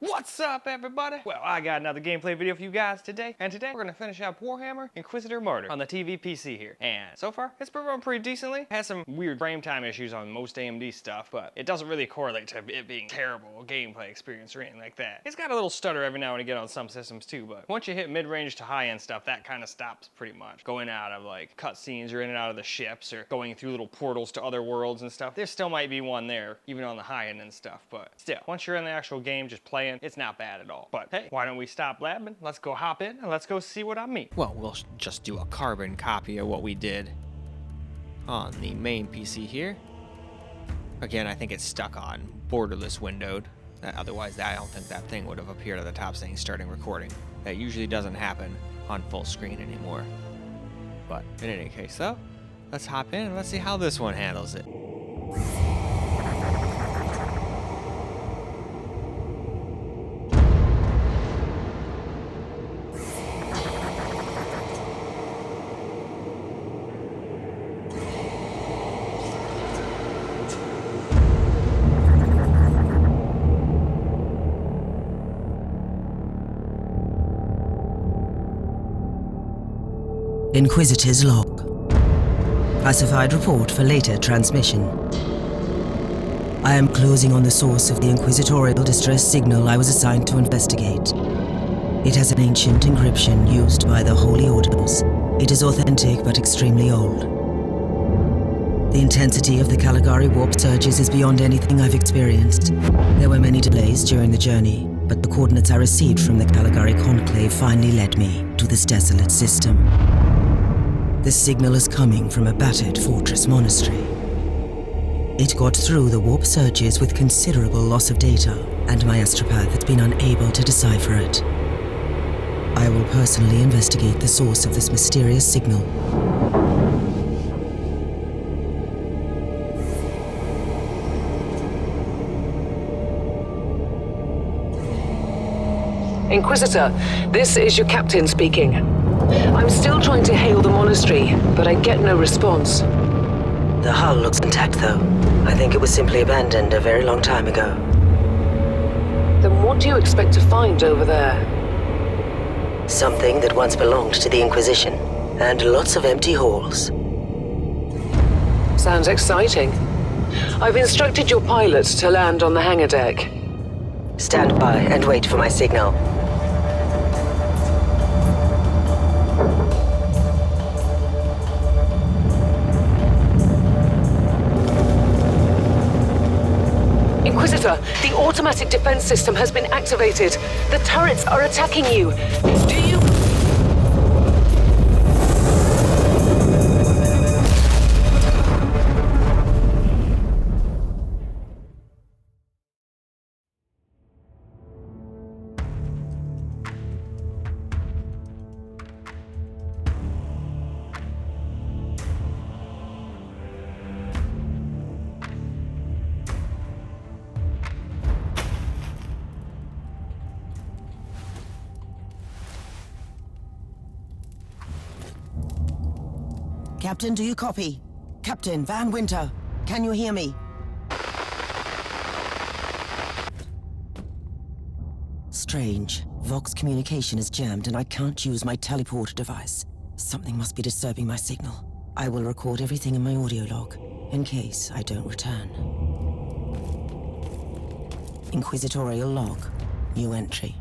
What's up, everybody? Well, I got another gameplay video for you guys today, and today we're gonna finish up Warhammer Inquisitor Martyr on the TV PC here. And so far, it's performed pretty decently. It has some weird frame time issues on most AMD stuff, but it doesn't really correlate to it being terrible gameplay experience or anything like that. It's got a little stutter every now and again on some systems too, but once you hit mid-range to high-end stuff, that kind of stops pretty much. Going out of like cutscenes or in and out of the ships or going through little portals to other worlds and stuff, there still might be one there, even on the high-end and stuff, but still, once you're in the actual game just playing, it's not bad at all. But hey, why don't we stop blabbing? Let's go hop in and let's go see what I mean. Well, we'll just do a carbon copy of what we did on the main PC here. Again, I think it's stuck on borderless windowed. Otherwise, I don't think that thing would have appeared at the top saying starting recording. That usually doesn't happen on full screen anymore. But in any case though, let's hop in and let's see how this one handles it. Inquisitor's log. Classified report for later transmission. I am closing on the source of the inquisitorial distress signal I was assigned to investigate. It has an ancient encryption used by the Holy Orders. It is authentic but extremely old. The intensity of the Caligari warp surges is beyond anything I've experienced. There were many delays during the journey, but the coordinates I received from the Caligari conclave finally led me to this desolate system. The signal is coming from a battered fortress monastery. It got through the warp surges with considerable loss of data, and my astropath has been unable to decipher it. I will personally investigate the source of this mysterious signal. Inquisitor, this is your captain speaking. I'm still trying to hail the monastery, but I get no response. The hull looks intact, though. I think it was simply abandoned a very long time ago. Then what do you expect to find over there? Something that once belonged to the Inquisition, and lots of empty halls. Sounds exciting. I've instructed your pilots to land on the hangar deck. Stand by and wait for my signal. Inquisitor, the automatic defense system has been activated. The turrets are attacking you. Do you... Captain, do you copy? Captain Van Winter, can you hear me? Strange. Vox communication is jammed and I can't use my teleporter device. Something must be disturbing my signal. I will record everything in my audio log, in case I don't return. Inquisitorial log. New entry.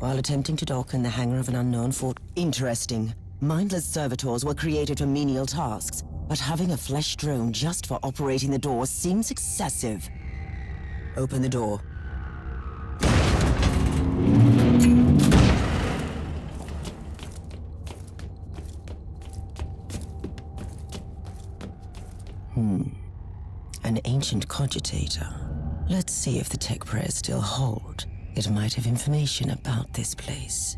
While attempting to dock in the hangar of an unknown fort... Interesting. Mindless servitors were created for menial tasks, but having a flesh drone just for operating the door seems excessive. Open the door. An ancient cogitator. Let's see if the tech prayers still hold. It might have information about this place.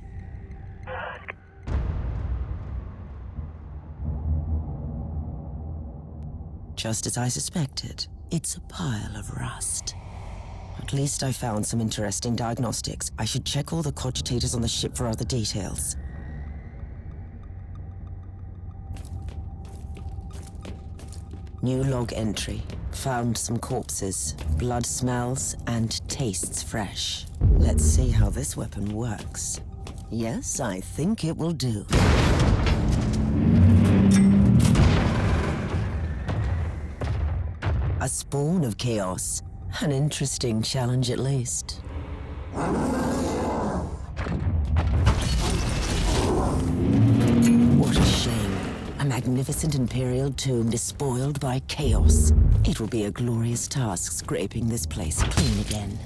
Just as I suspected, it's a pile of rust. At least I found some interesting diagnostics. I should check all the cogitators on the ship for other details. New log entry. Found some corpses. Blood smells and tastes fresh. Let's see how this weapon works. Yes, I think it will do. A spawn of chaos. An interesting challenge at least. What a shame. A magnificent Imperial tomb despoiled by chaos. It will be a glorious task scraping this place clean again.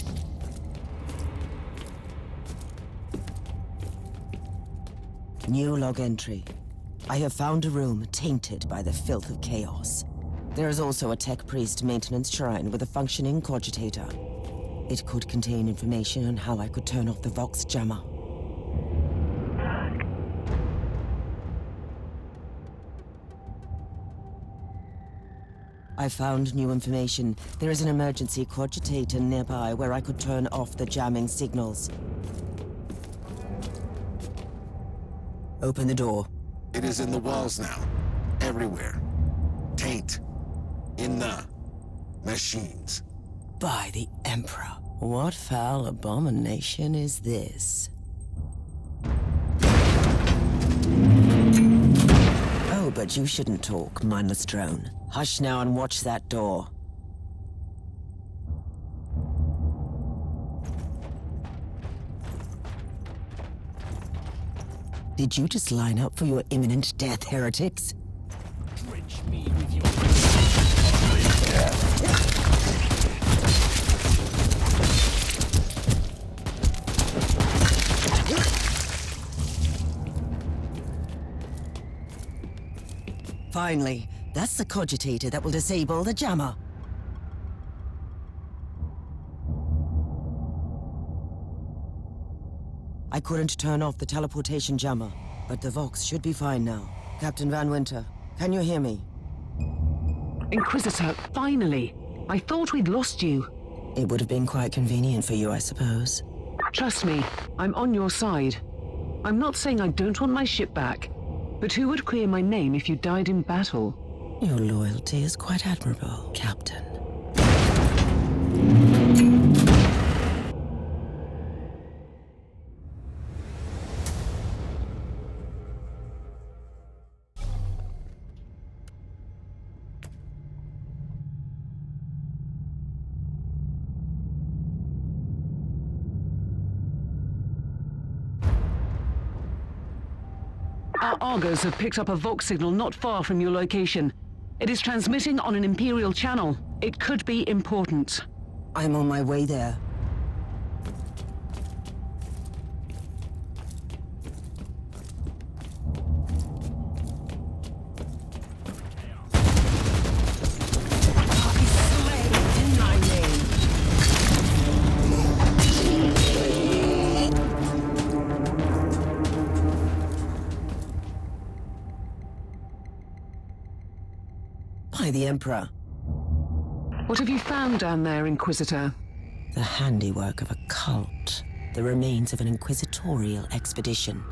New log entry. I have found a room tainted by the filth of chaos. There is also a tech priest maintenance shrine with a functioning cogitator. It could contain information on how I could turn off the Vox jammer. I found new information. There is an emergency cogitator nearby where I could turn off the jamming signals. Open the door. It is in the walls now. Everywhere. Taint. In the machines. By the Emperor. What foul abomination is this? Oh, but you shouldn't talk, mindless drone. Hush now and watch that door. Did you just line up for your imminent death, heretics? Drench me with your... Finally, that's the cogitator that will disable the jammer. I couldn't turn off the teleportation jammer, but the Vox should be fine now. Captain Van Winter, can you hear me? Inquisitor, finally! I thought we'd lost you. It would have been quite convenient for you, I suppose. Trust me, I'm on your side. I'm not saying I don't want my ship back, but who would clear my name if you died in battle? Your loyalty is quite admirable, Captain. Our Argos have picked up a Vox signal not far from your location. It is transmitting on an Imperial channel. It could be important. I'm on my way there. By the Emperor. What have you found down there, Inquisitor? The handiwork of a cult. The remains of an inquisitorial expedition.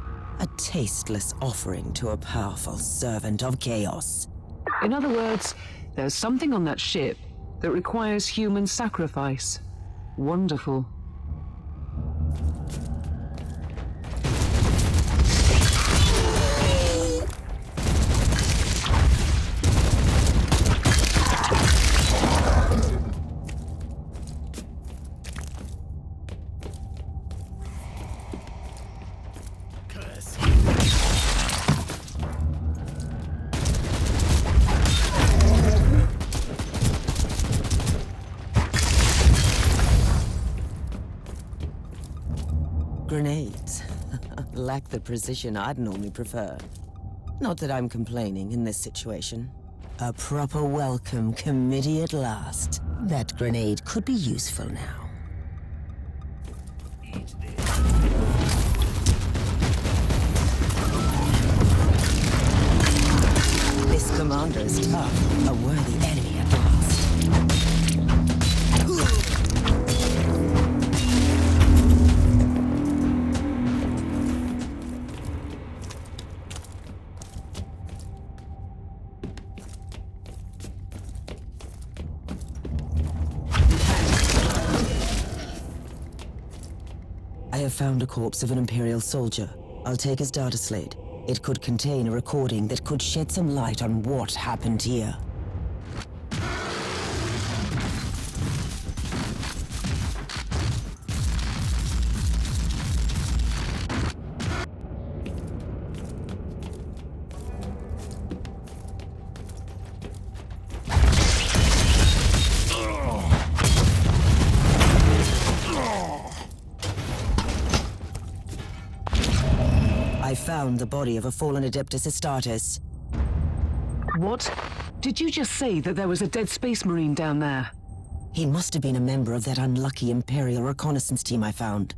A tasteless offering to a powerful servant of chaos. In other words, there's something on that ship that requires human sacrifice. Wonderful. Grenades. Lack the precision I'd normally prefer. Not that I'm complaining in this situation. A proper welcome committee at last. That grenade could be useful now. This commander is tough. A worthy enemy at last. have found a corpse of an Imperial soldier. I'll take his data slate. It could contain a recording that could shed some light on what happened here. I found the body of a fallen Adeptus Astartes. What? Did you just say that there was a dead Space Marine down there? He must have been a member of that unlucky Imperial reconnaissance team I found.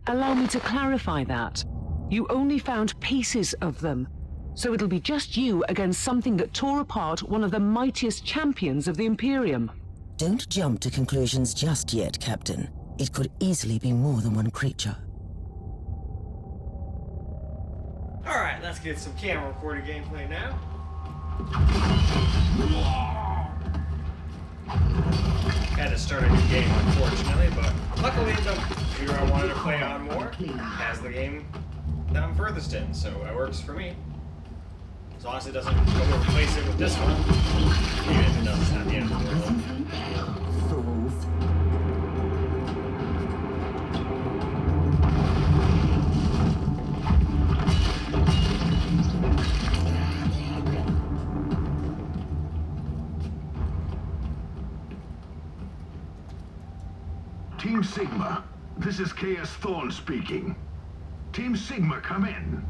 Allow me to clarify that. You only found pieces of them. So it'll be just you against something that tore apart one of the mightiest champions of the Imperium. Don't jump to conclusions just yet, Captain. It could easily be more than one creature. Alright, let's get some camera recorded gameplay now. Had to start a new game, unfortunately, but luckily the computer I wanted to play on more has the game that I'm furthest in, so it works for me. As long as it doesn't go to replace it with this one. Even if it does, it's not the end of the world. Fools. Team Sigma, this is KS Thorne speaking. Team Sigma, come in.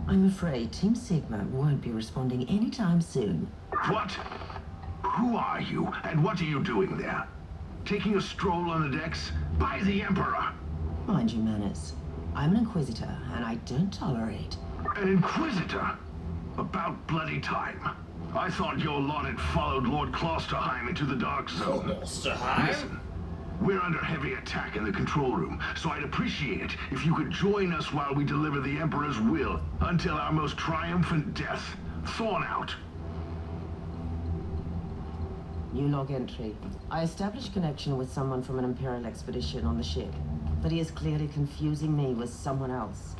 I'm afraid Team Sigma won't be responding anytime soon. What? Who are you, and what are you doing there? Taking a stroll on the decks? By the Emperor! Mind you, manners. I'm an Inquisitor, and I don't tolerate. An Inquisitor? About bloody time. I thought your lot had followed Lord Klosterheim into the Dark Zone. Listen, we're under heavy attack in the control room, so I'd appreciate it if you could join us while we deliver the Emperor's will until our most triumphant death. Thorne out. New log entry. I established connection with someone from an Imperial expedition on the ship, but he is clearly confusing me with someone else.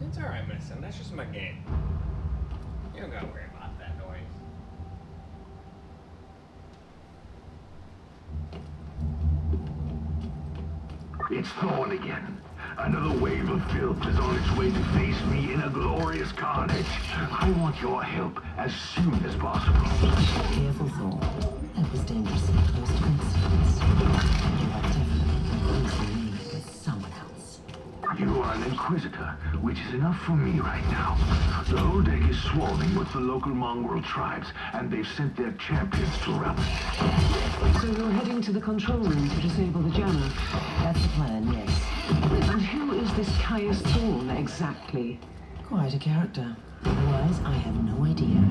It's alright, Mason. That's just my game. You don't gotta worry about that noise. It's Thorne again. Another wave of filth is on its way to face me in a glorious carnage. I want your help as soon as possible. Careful, Thorne. That was dangerously close to incidents. You are definitely confusing me with someone else. You are an Inquisitor, which is enough for me right now. The whole deck is swarming with the local mongrel tribes, and they've sent their champions to ravage. So you're heading to the control room to disable the jammer? That's the plan, yes. And who is this Caius Thorne exactly? Quite a character. Otherwise, I have no idea.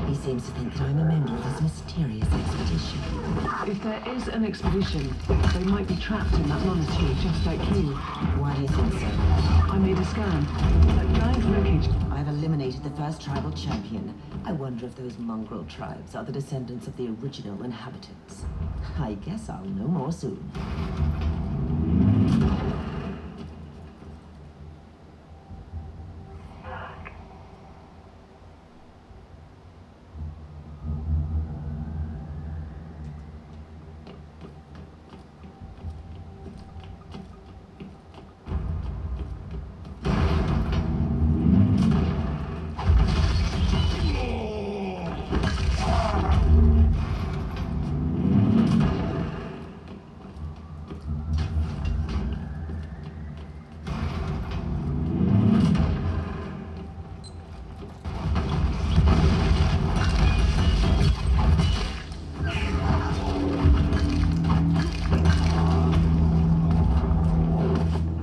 He seems to think that I'm a member of this mysterious expedition. If there is an expedition, they might be trapped in that monastery just like you. Why do you think so? I made a scan. That giant wreckage. I've eliminated the first tribal champion. I wonder if those mongrel tribes are the descendants of the original inhabitants. I guess I'll know more soon.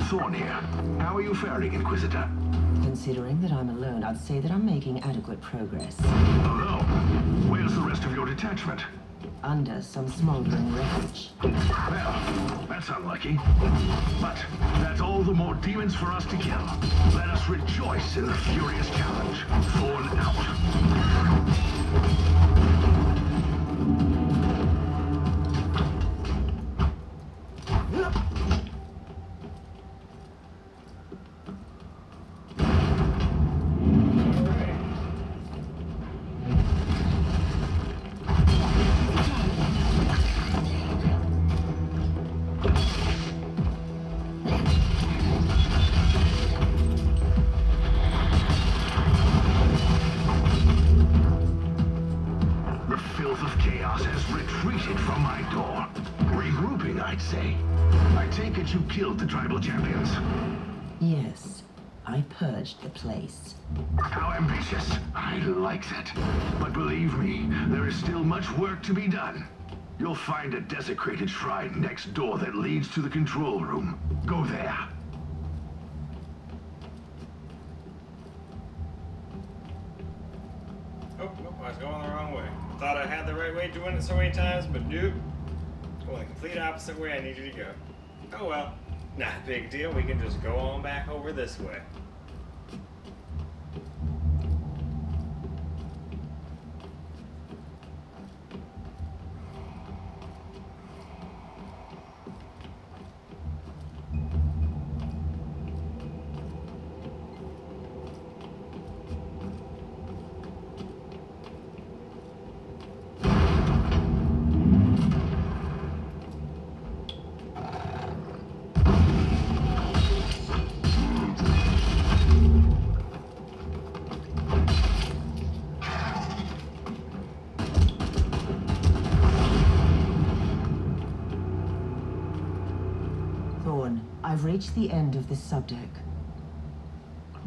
Thorne here. How are you faring, Inquisitor? Considering that I'm alone, I'd say that I'm making adequate progress. Oh no. Where's the rest of your detachment? under some smoldering wreckage. Well, that's unlucky. But that's all the more demons for us to kill. Let us rejoice in the furious challenge. Thorn out. You killed the tribal champions. Yes, I purged the place. How ambitious. I like that. But believe me, there is still much work to be done. You'll find a desecrated shrine next door that leads to the control room. Go there. Oh, nope, I was going the wrong way. Thought I had the right way doing it so many times, but nope. Going the complete opposite way I needed to go. Oh well, not a big deal. We can just go on back over this way. I've reached the end of this subdeck.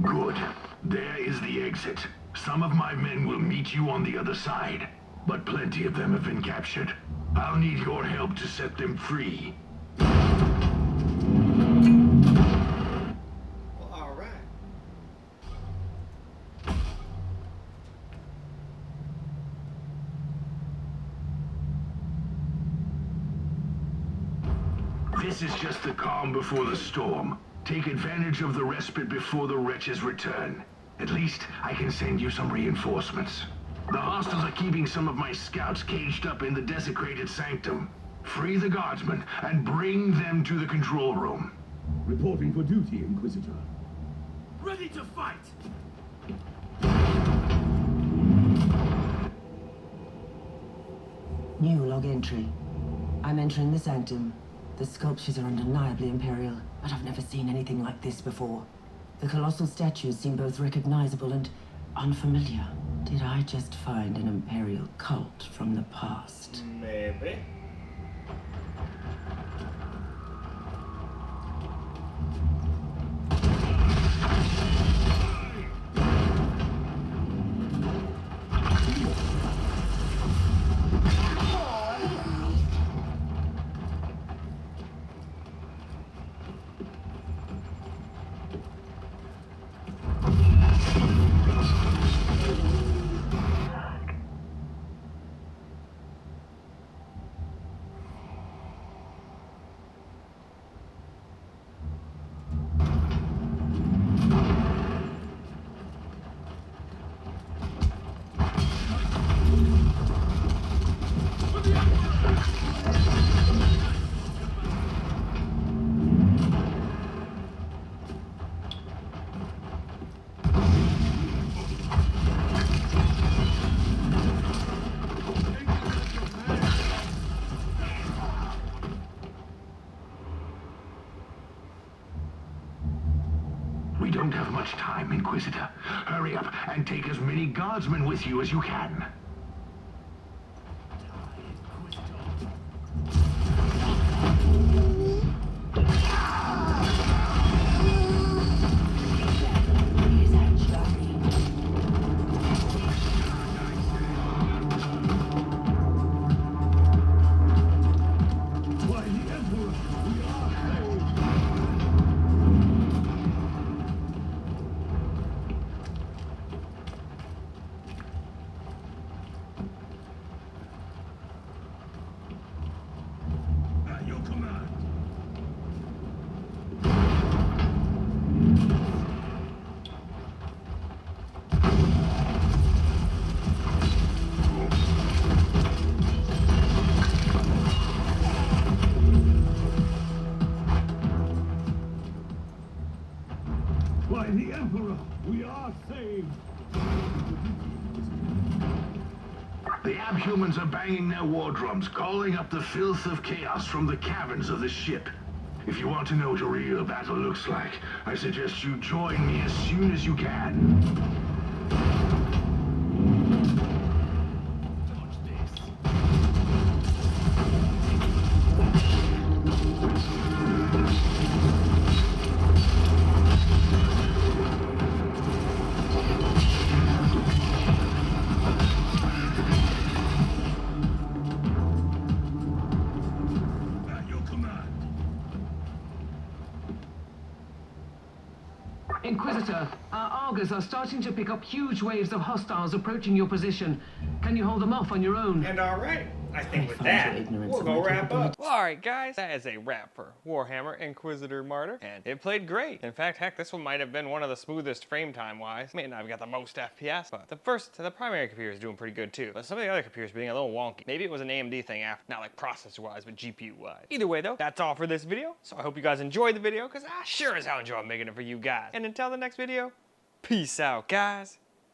Good. There is the exit. Some of my men will meet you on the other side, but plenty of them have been captured. I'll need your help to set them free. Well, all right. This is just the calm before the storm. Take advantage of the respite before the wretches return. At least, I can send you some reinforcements. The hostiles are keeping some of my scouts caged up in the desecrated sanctum. Free the guardsmen and bring them to the control room. Reporting for duty, Inquisitor. Ready to fight! New log entry. I'm entering the sanctum. The sculptures are undeniably imperial, but I've never seen anything like this before. The colossal statues seem both recognizable and unfamiliar. Did I just find an imperial cult from the past? Maybe. We don't have much time, Inquisitor. Hurry up and take as many guardsmen with you as you can. By the Emperor, we are saved. The abhumans are banging their war drums, calling up the filth of chaos from the caverns of the ship. If you want to know what a real battle looks like, I suggest you join me as soon as you can. Inquisitor, our Argos are starting to pick up huge waves of hostiles approaching your position. Can you hold them off on your own? And alright, I think with that, we'll go wrap up. Well, alright guys, that is a wrap for Warhammer Inquisitor Martyr, and it played great. In fact, heck, this one might have been one of the smoothest frame time wise. May not have got the most FPS, but the primary computer is doing pretty good too. But some of the other computers being a little wonky. Maybe it was an AMD thing after, not like processor wise, but GPU wise. Either way though, that's all for this video. So I hope you guys enjoyed the video, because I sure as hell enjoy making it for you guys. And until the next video, peace out guys.